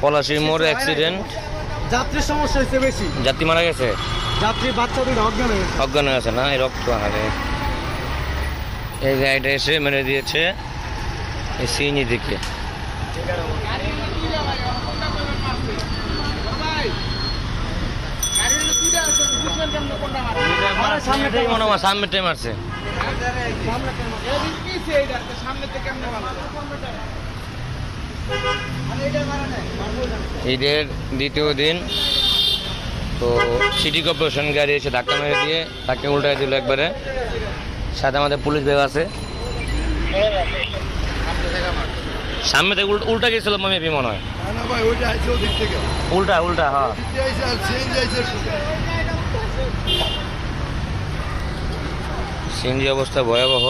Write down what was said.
পলাশীর মোড় অ্যাক্সিডেন্ট, যাত্রীর সমস্যা হয়েছে বেশি, যাত্রী মারা গেছে, যাত্রী বাচ্চা দুটো অজ্ঞান হয়ে গেছে। অজ্ঞান হয়ে গেছে না, এই রক্ত আহারে। এই গাড়িটা এসে মেরে দিয়েছে এই সিএনজি দিকে। সামনে মারছে। ঈদের দ্বিতীয় দিন তো সিটি কর্পোরেশন গাড়ি এসে ধাক্কা মেরে দিয়ে তাকে উল্টায় দিল একবারে। সাথে আমাদের পুলিশ বিভাগ আছে, সামনে থেকে উল্টা গেছিল মেবি মনে হয়, উল্টা উল্টা। হ্যাঁ সিএনজি অবস্থা ভয়াবহ।